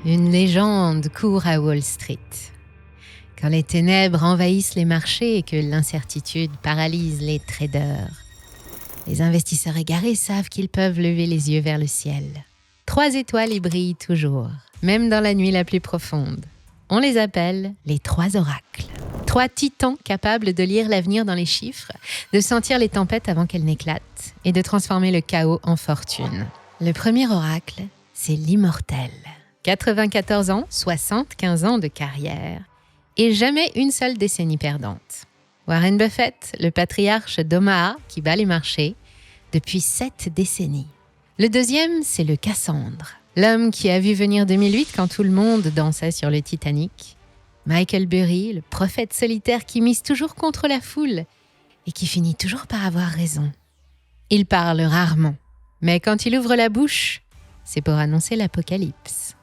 Une légende court à Wall Street. Quand les ténèbres envahissent les marchés et que l'incertitude paralyse les traders, les investisseurs égarés savent qu'ils peuvent lever les yeux vers le ciel. 3 étoiles y brillent toujours, même dans la nuit la plus profonde. On les appelle les 3 oracles. 3 titans capables de lire l'avenir dans les chiffres, de sentir les tempêtes avant qu'elles n'éclatent et de transformer le chaos en fortune. Le premier oracle, c'est l'immortel. 94 ans, 75 ans de carrière et jamais une seule décennie perdante. Warren Buffett, le patriarche d'Omaha qui bat les marchés depuis 7 décennies. Le deuxième, c'est le Cassandre, l'homme qui a vu venir 2008 quand tout le monde dansait sur le Titanic. Michael Burry, le prophète solitaire qui mise toujours contre la foule et qui finit toujours par avoir raison. Il parle rarement, mais quand il ouvre la bouche, c'est pour annoncer l'apocalypse.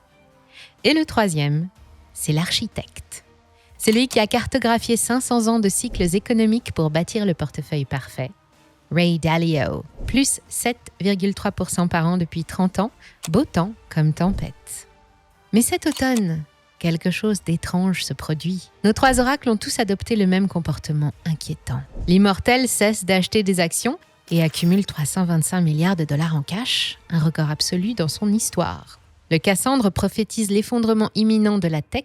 Et le troisième, c'est l'architecte. C'est lui qui a cartographié 500 ans de cycles économiques pour bâtir le portefeuille parfait. Ray Dalio, plus 7,3% par an depuis 30 ans, beau temps comme tempête. Mais cet automne, quelque chose d'étrange se produit. Nos 3 oracles ont tous adopté le même comportement inquiétant. L'immortel cesse d'acheter des actions et accumule 325 milliards de dollars en cash, un record absolu dans son histoire. Le Cassandre prophétise l'effondrement imminent de la tech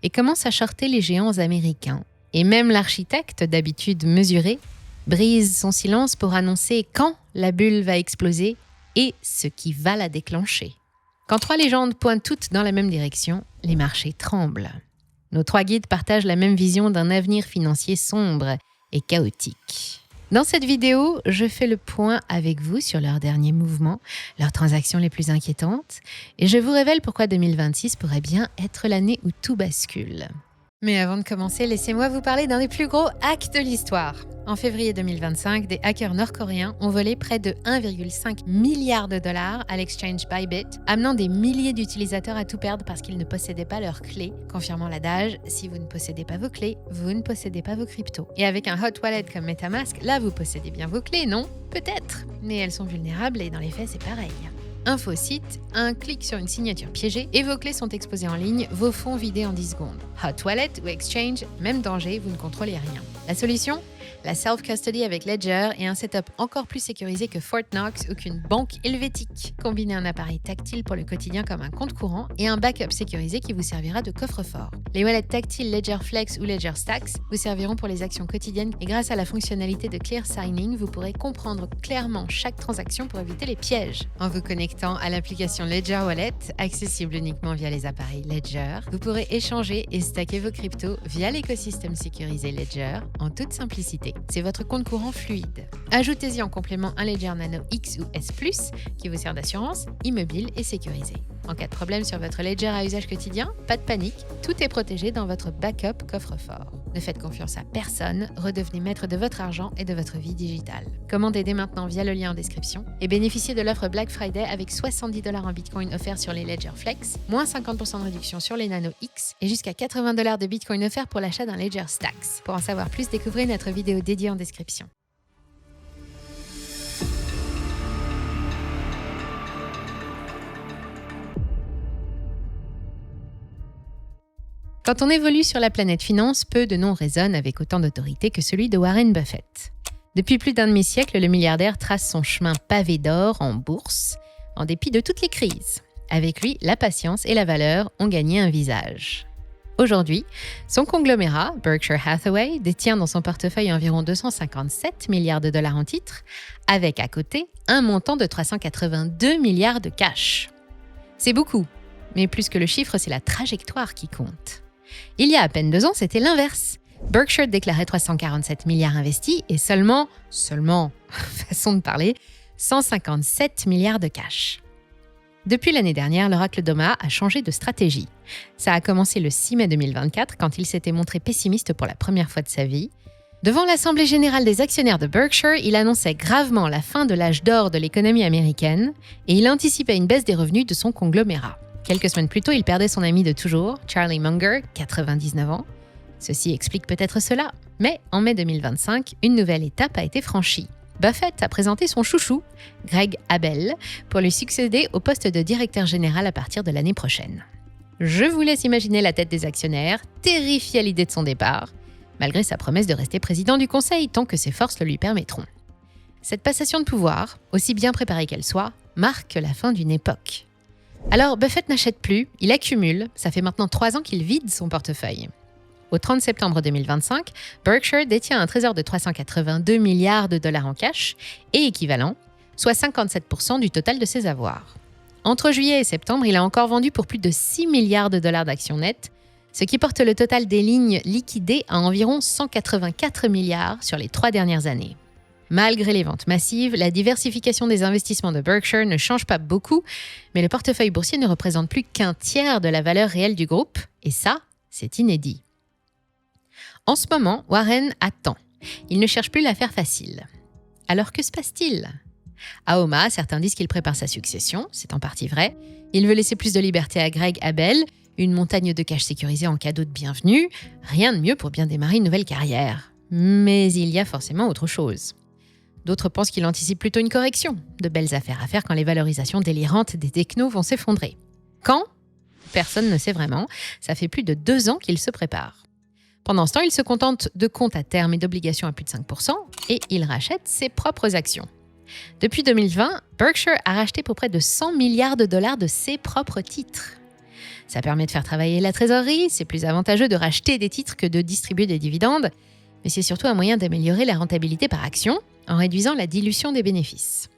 et commence à shorter les géants américains. Et même l'architecte, d'habitude mesuré, brise son silence pour annoncer quand la bulle va exploser et ce qui va la déclencher. Quand 3 légendes pointent toutes dans la même direction, les marchés tremblent. Nos 3 guides partagent la même vision d'un avenir financier sombre et chaotique. Dans cette vidéo, je fais le point avec vous sur leurs derniers mouvements, leurs transactions les plus inquiétantes, et je vous révèle pourquoi 2026 pourrait bien être l'année où tout bascule. Mais avant de commencer, laissez-moi vous parler d'un des plus gros hacks de l'histoire. En février 2025, des hackers nord-coréens ont volé près de 1,5 milliard de dollars à l'exchange Bybit, amenant des milliers d'utilisateurs à tout perdre parce qu'ils ne possédaient pas leurs clés, confirmant l'adage « si vous ne possédez pas vos clés, vous ne possédez pas vos cryptos ». Et avec un hot wallet comme MetaMask, là vous possédez bien vos clés, non ? Peut-être, mais elles sont vulnérables et dans les faits c'est pareil. Info site, un clic sur une signature piégée et vos clés sont exposées en ligne, vos fonds vidés en 10 secondes. Hot Wallet ou Exchange, même danger, vous ne contrôlez rien. La solution ? La self-custody avec Ledger et un setup encore plus sécurisé que Fort Knox ou qu'une banque helvétique. Combinez un appareil tactile pour le quotidien comme un compte courant et un backup sécurisé qui vous servira de coffre-fort. Les wallets tactiles Ledger Flex ou Ledger Stacks vous serviront pour les actions quotidiennes et grâce à la fonctionnalité de Clear Signing, vous pourrez comprendre clairement chaque transaction pour éviter les pièges. En vous connectant à l'application Ledger Wallet, accessible uniquement via les appareils Ledger, vous pourrez échanger et stacker vos cryptos via l'écosystème sécurisé Ledger en toute simplicité. C'est votre compte courant fluide. Ajoutez-y en complément un Ledger Nano X ou S+, qui vous sert d'assurance, immobile et sécurisé. En cas de problème sur votre Ledger à usage quotidien, pas de panique, tout est protégé dans votre backup coffre-fort. Ne faites confiance à personne, redevenez maître de votre argent et de votre vie digitale. Commandez dès maintenant via le lien en description et bénéficiez de l'offre Black Friday avec 70 $ en Bitcoin offerts sur les Ledger Flex, moins 50% de réduction sur les Nano X et jusqu'à 80 $ de Bitcoin offerts pour l'achat d'un Ledger Stacks. Pour en savoir plus, découvrez notre vidéo dédiée en description. Quand on évolue sur la planète finance, peu de noms résonnent avec autant d'autorité que celui de Warren Buffett. Depuis plus d'un demi-siècle, le milliardaire trace son chemin pavé d'or en bourse, en dépit de toutes les crises. Avec lui, la patience et la valeur ont gagné un visage. Aujourd'hui, son conglomérat, Berkshire Hathaway, détient dans son portefeuille environ 257 milliards de dollars en titres, avec à côté un montant de 382 milliards de cash. C'est beaucoup, mais plus que le chiffre, c'est la trajectoire qui compte. Il y a à peine 2 ans, c'était l'inverse. Berkshire déclarait 347 milliards investis et seulement, façon de parler, 157 milliards de cash. Depuis l'année dernière, l'oracle d'Omaha a changé de stratégie. Ça a commencé le 6 mai 2024 quand il s'était montré pessimiste pour la première fois de sa vie. Devant l'Assemblée générale des actionnaires de Berkshire, il annonçait gravement la fin de l'âge d'or de l'économie américaine et il anticipait une baisse des revenus de son conglomérat. Quelques semaines plus tôt, il perdait son ami de toujours, Charlie Munger, 99 ans. Ceci explique peut-être cela. Mais en mai 2025, une nouvelle étape a été franchie. Buffett a présenté son chouchou, Greg Abel, pour lui succéder au poste de directeur général à partir de l'année prochaine. Je vous laisse imaginer la tête des actionnaires, terrifiés à l'idée de son départ, malgré sa promesse de rester président du conseil tant que ses forces le lui permettront. Cette passation de pouvoir, aussi bien préparée qu'elle soit, marque la fin d'une époque. Alors Buffett n'achète plus, il accumule, ça fait maintenant 3 ans qu'il vide son portefeuille. Au 30 septembre 2025, Berkshire détient un trésor de 382 milliards de dollars en cash et équivalent, soit 57% du total de ses avoirs. Entre juillet et septembre, il a encore vendu pour plus de 6 milliards de dollars d'actions nettes, ce qui porte le total des lignes liquidées à environ 184 milliards sur les 3 dernières années. Malgré les ventes massives, la diversification des investissements de Berkshire ne change pas beaucoup, mais le portefeuille boursier ne représente plus qu'un tiers de la valeur réelle du groupe, et ça, c'est inédit. En ce moment, Warren attend. Il ne cherche plus l'affaire facile. Alors que se passe-t-il ? À Omaha, certains disent qu'il prépare sa succession, c'est en partie vrai. Il veut laisser plus de liberté à Greg Abel, une montagne de cash sécurisée en cadeau de bienvenue. Rien de mieux pour bien démarrer une nouvelle carrière. Mais il y a forcément autre chose. D'autres pensent qu'il anticipe plutôt une correction. De belles affaires à faire quand les valorisations délirantes des technos vont s'effondrer. Quand ? Personne ne sait vraiment. Ça fait plus de 2 ans qu'il se prépare. Pendant ce temps, il se contente de comptes à terme et d'obligations à plus de 5% et il rachète ses propres actions. Depuis 2020, Berkshire a racheté pour près de 100 milliards de dollars de ses propres titres. Ça permet de faire travailler la trésorerie, c'est plus avantageux de racheter des titres que de distribuer des dividendes, mais c'est surtout un moyen d'améliorer la rentabilité par action en réduisant la dilution des bénéfices.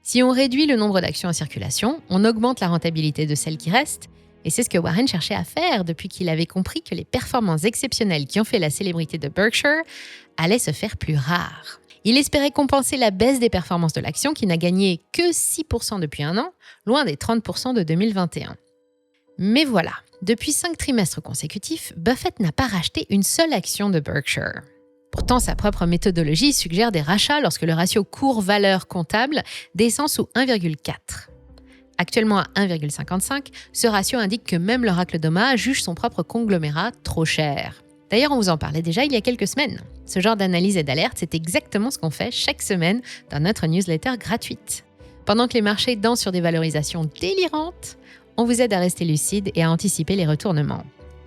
Si on réduit le nombre d'actions en circulation, on augmente la rentabilité de celles qui restent, et c'est ce que Warren cherchait à faire depuis qu'il avait compris que les performances exceptionnelles qui ont fait la célébrité de Berkshire allaient se faire plus rares. Il espérait compenser la baisse des performances de l'action qui n'a gagné que 6% depuis 1 an, loin des 30% de 2021. Mais voilà, depuis 5 trimestres consécutifs, Buffett n'a pas racheté une seule action de Berkshire. Pourtant, sa propre méthodologie suggère des rachats lorsque le ratio cours-valeur comptable descend sous 1,4. Actuellement à 1,55, ce ratio indique que même l'oracle d'Omaha juge son propre conglomérat trop cher. D'ailleurs, on vous en parlait déjà il y a quelques semaines. Ce genre d'analyse et d'alerte, c'est exactement ce qu'on fait chaque semaine dans notre newsletter gratuite. Pendant que les marchés dansent sur des valorisations délirantes, on vous aide à rester lucide et à anticiper les retournements.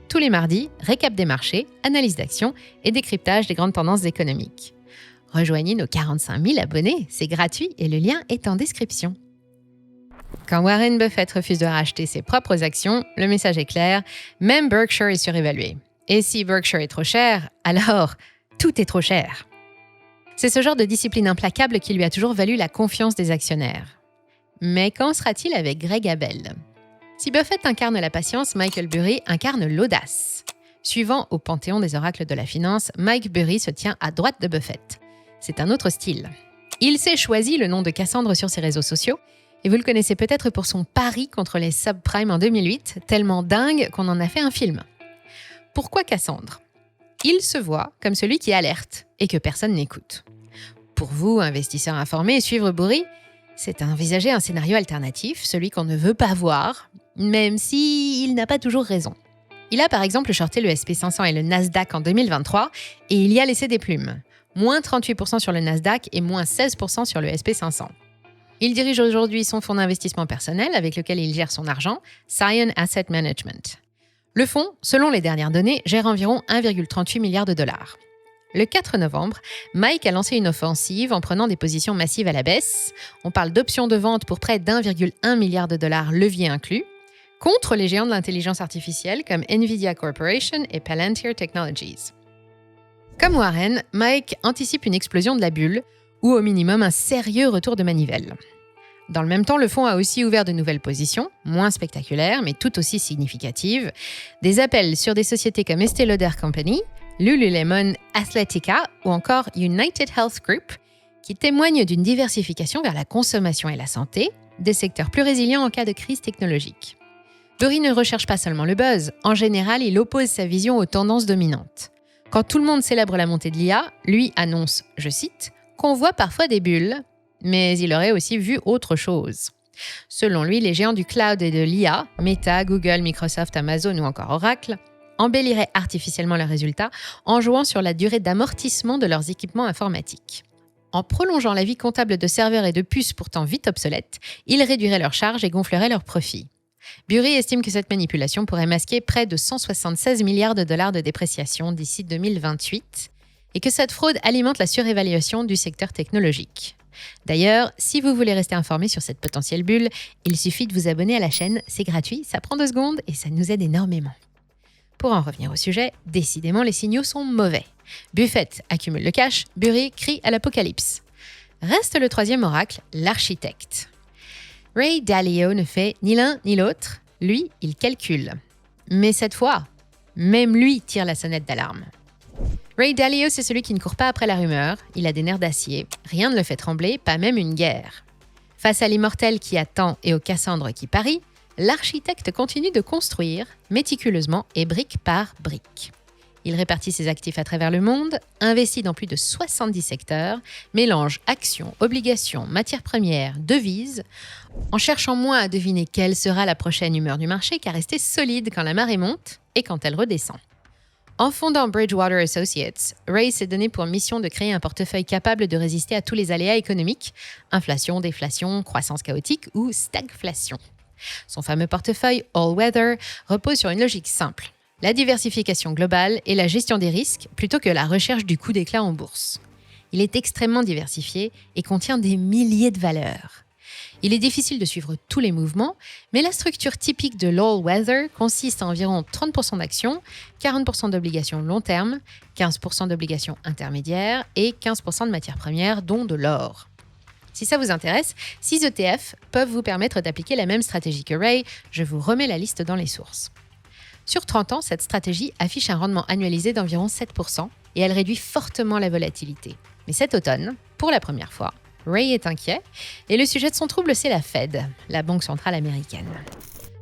Tous les mardis, récap des marchés, analyse d'actions et décryptage des grandes tendances économiques. Rejoignez nos 45 000 abonnés, c'est gratuit et le lien est en description. Quand Warren Buffett refuse de racheter ses propres actions, le message est clair, même Berkshire est surévalué. Et si Berkshire est trop cher, alors tout est trop cher. C'est ce genre de discipline implacable qui lui a toujours valu la confiance des actionnaires. Mais qu'en sera-t-il avec Greg Abel ? Si Buffett incarne la patience, Michael Burry incarne l'audace. Suivant au panthéon des oracles de la finance, Mike Burry se tient à droite de Buffett. C'est un autre style. Il s'est choisi le nom de Cassandre sur ses réseaux sociaux, et vous le connaissez peut-être pour son pari contre les subprimes en 2008, tellement dingue qu'on en a fait un film. Pourquoi Cassandre ? Il se voit comme celui qui alerte et que personne n'écoute. Pour vous, investisseurs informés, suivre Burry, c'est envisager un scénario alternatif, celui qu'on ne veut pas voir, même s'il n'a pas toujours raison. Il a par exemple shorté le SP500 et le Nasdaq en 2023 et il y a laissé des plumes. Moins 38% sur le Nasdaq et moins 16% sur le SP500. Il dirige aujourd'hui son fonds d'investissement personnel avec lequel il gère son argent, Scion Asset Management. Le fonds, selon les dernières données, gère environ 1,38 milliard de dollars. Le 4 novembre, Mike a lancé une offensive en prenant des positions massives à la baisse. On parle d'options de vente pour près d'1,1 milliard de dollars levier inclus, contre les géants de l'intelligence artificielle comme Nvidia Corporation et Palantir Technologies. Comme Warren, Mike anticipe une explosion de la bulle, ou au minimum un sérieux retour de manivelle. Dans le même temps, le fonds a aussi ouvert de nouvelles positions, moins spectaculaires mais tout aussi significatives, des appels sur des sociétés comme Estée Lauder Company, Lululemon Athletica ou encore United Health Group, qui témoignent d'une diversification vers la consommation et la santé, des secteurs plus résilients en cas de crise technologique. Burry ne recherche pas seulement le buzz, en général, il oppose sa vision aux tendances dominantes. Quand tout le monde célèbre la montée de l'IA, lui annonce, je cite, qu'on voit parfois des bulles, mais il aurait aussi vu autre chose. Selon lui, les géants du cloud et de l'IA, Meta, Google, Microsoft, Amazon ou encore Oracle, embelliraient artificiellement leurs résultats en jouant sur la durée d'amortissement de leurs équipements informatiques. En prolongeant la vie comptable de serveurs et de puces pourtant vite obsolètes, ils réduiraient leurs charges et gonfleraient leurs profits. Burry estime que cette manipulation pourrait masquer près de 176 milliards de dollars de dépréciation d'ici 2028 et que cette fraude alimente la surévaluation du secteur technologique. D'ailleurs, si vous voulez rester informé sur cette potentielle bulle, il suffit de vous abonner à la chaîne, c'est gratuit, ça prend 2 secondes et ça nous aide énormément. Pour en revenir au sujet, décidément les signaux sont mauvais. Buffett accumule le cash, Burry crie à l'apocalypse. Reste le troisième oracle, l'architecte. Ray Dalio ne fait ni l'un ni l'autre, lui, il calcule. Mais cette fois, même lui tire la sonnette d'alarme. Ray Dalio, c'est celui qui ne court pas après la rumeur, il a des nerfs d'acier, rien ne le fait trembler, pas même une guerre. Face à l'immortel qui attend et au Cassandre qui parie, l'architecte continue de construire, méticuleusement et brique par brique. Il répartit ses actifs à travers le monde, investit dans plus de 70 secteurs, mélange actions, obligations, matières premières, devises, en cherchant moins à deviner quelle sera la prochaine humeur du marché qu'à rester solide quand la marée monte et quand elle redescend. En fondant Bridgewater Associates, Ray s'est donné pour mission de créer un portefeuille capable de résister à tous les aléas économiques, inflation, déflation, croissance chaotique ou stagflation. Son fameux portefeuille All Weather repose sur une logique simple, la diversification globale et la gestion des risques plutôt que la recherche du coup d'éclat en bourse. Il est extrêmement diversifié et contient des milliers de valeurs. Il est difficile de suivre tous les mouvements, mais la structure typique de l'All Weather consiste à environ 30% d'actions, 40% d'obligations long terme, 15% d'obligations intermédiaires et 15% de matières premières, dont de l'or. Si ça vous intéresse, 6 ETF peuvent vous permettre d'appliquer la même stratégie que Ray, je vous remets la liste dans les sources. Sur 30 ans, cette stratégie affiche un rendement annualisé d'environ 7% et elle réduit fortement la volatilité. Mais cet automne, pour la première fois, Ray est inquiet et le sujet de son trouble, c'est la Fed, la Banque centrale américaine.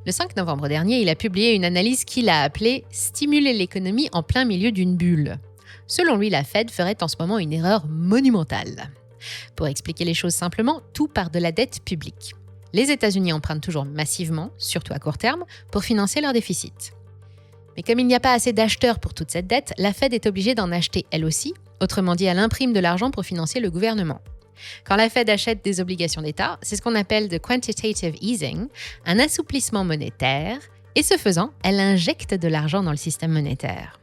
Le 5 novembre dernier, il a publié une analyse qu'il a appelée « Stimuler l'économie en plein milieu d'une bulle ». Selon lui, la Fed ferait en ce moment une erreur monumentale. Pour expliquer les choses simplement, tout part de la dette publique. Les États-Unis empruntent toujours massivement, surtout à court terme, pour financer leur déficit. Mais comme il n'y a pas assez d'acheteurs pour toute cette dette, la Fed est obligée d'en acheter elle aussi, autrement dit, elle imprime de l'argent pour financer le gouvernement. Quand la Fed achète des obligations d'État, c'est ce qu'on appelle de quantitative easing, un assouplissement monétaire, et ce faisant, elle injecte de l'argent dans le système monétaire.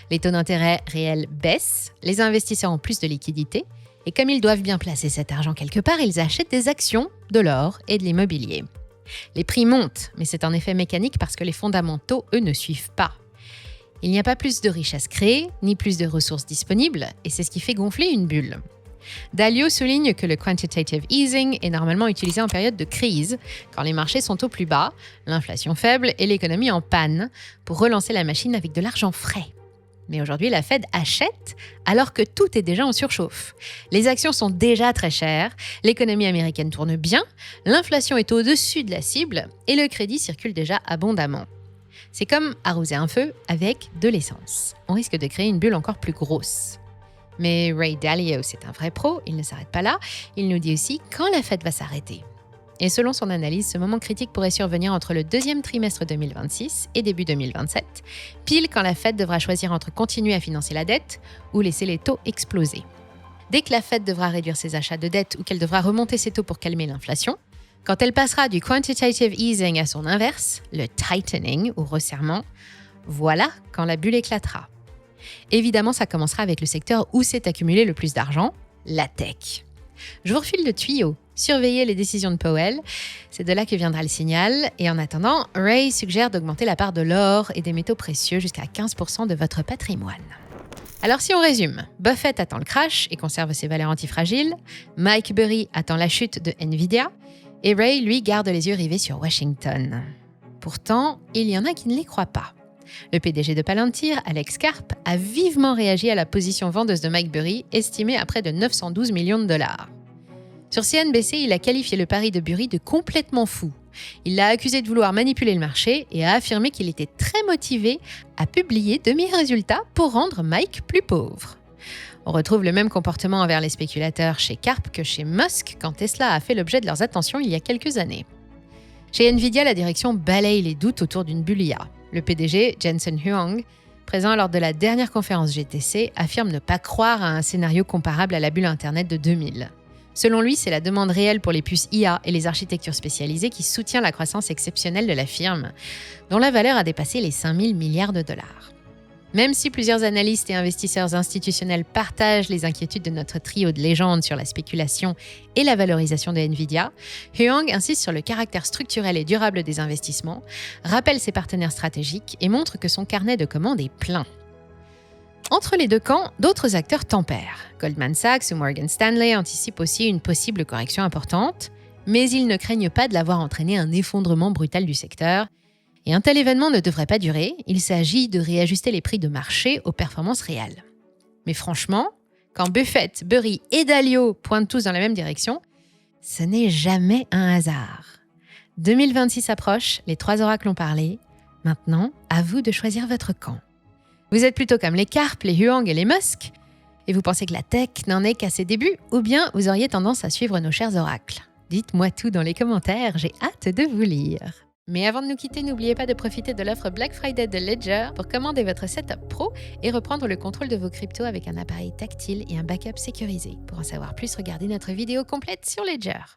Les taux d'intérêt réels baissent, les investisseurs ont plus de liquidités, et comme ils doivent bien placer cet argent quelque part, ils achètent des actions, de l'or et de l'immobilier. Les prix montent, mais c'est un effet mécanique parce que les fondamentaux, eux, ne suivent pas. Il n'y a pas plus de richesses créées, ni plus de ressources disponibles, et c'est ce qui fait gonfler une bulle. Dalio souligne que le quantitative easing est normalement utilisé en période de crise, quand les marchés sont au plus bas, l'inflation faible et l'économie en panne, pour relancer la machine avec de l'argent frais. Mais aujourd'hui, la Fed achète alors que tout est déjà en surchauffe. Les actions sont déjà très chères, l'économie américaine tourne bien, l'inflation est au-dessus de la cible et le crédit circule déjà abondamment. C'est comme arroser un feu avec de l'essence. On risque de créer une bulle encore plus grosse. Mais Ray Dalio, c'est un vrai pro, il ne s'arrête pas là. Il nous dit aussi quand la Fed va s'arrêter. Et selon son analyse, ce moment critique pourrait survenir entre le deuxième trimestre 2026 et début 2027, pile quand la Fed devra choisir entre continuer à financer la dette ou laisser les taux exploser. Dès que la Fed devra réduire ses achats de dette ou qu'elle devra remonter ses taux pour calmer l'inflation, quand elle passera du quantitative easing à son inverse, le tightening ou resserrement, voilà quand la bulle éclatera. Évidemment, ça commencera avec le secteur où s'est accumulé le plus d'argent, la tech. Je vous refile le tuyau. Surveillez les décisions de Powell. C'est de là que viendra le signal. Et en attendant, Ray suggère d'augmenter la part de l'or et des métaux précieux jusqu'à 15% de votre patrimoine. Alors si on résume, Buffett attend le crash et conserve ses valeurs antifragiles, Mike Burry attend la chute de Nvidia, et Ray, lui, garde les yeux rivés sur Washington. Pourtant, il y en a qui ne les croient pas. Le PDG de Palantir, Alex Karp, a vivement réagi à la position vendeuse de Mike Burry, estimée à près de 912 millions de dollars. Sur CNBC, il a qualifié le pari de Burry de complètement fou. Il l'a accusé de vouloir manipuler le marché et a affirmé qu'il était très motivé à publier de meilleurs résultats pour rendre Mike plus pauvre. On retrouve le même comportement envers les spéculateurs chez Karp que chez Musk quand Tesla a fait l'objet de leurs attentions il y a quelques années. Chez Nvidia, la direction balaye les doutes autour d'une bulle IA. Le PDG, Jensen Huang, présent lors de la dernière conférence GTC, affirme ne pas croire à un scénario comparable à la bulle Internet de 2000. Selon lui, c'est la demande réelle pour les puces IA et les architectures spécialisées qui soutient la croissance exceptionnelle de la firme, dont la valeur a dépassé les 5 000 milliards de dollars. Même si plusieurs analystes et investisseurs institutionnels partagent les inquiétudes de notre trio de légendes sur la spéculation et la valorisation de Nvidia, Huang insiste sur le caractère structurel et durable des investissements, rappelle ses partenaires stratégiques et montre que son carnet de commandes est plein. Entre les deux camps, d'autres acteurs tempèrent. Goldman Sachs ou Morgan Stanley anticipent aussi une possible correction importante, mais ils ne craignent pas de la voir entraîner un effondrement brutal du secteur. Et un tel événement ne devrait pas durer, il s'agit de réajuster les prix de marché aux performances réelles. Mais franchement, quand Buffett, Burry et Dalio pointent tous dans la même direction, ce n'est jamais un hasard. 2026 approche, les 3 oracles ont parlé. Maintenant, à vous de choisir votre camp. Vous êtes plutôt comme les Karp, les Huang et les Musk, et vous pensez que la tech n'en est qu'à ses débuts, ou bien vous auriez tendance à suivre nos chers oracles. Dites-moi tout dans les commentaires, j'ai hâte de vous lire. Mais avant de nous quitter, n'oubliez pas de profiter de l'offre Black Friday de Ledger pour commander votre setup pro et reprendre le contrôle de vos cryptos avec un appareil tactile et un backup sécurisé. Pour en savoir plus, regardez notre vidéo complète sur Ledger.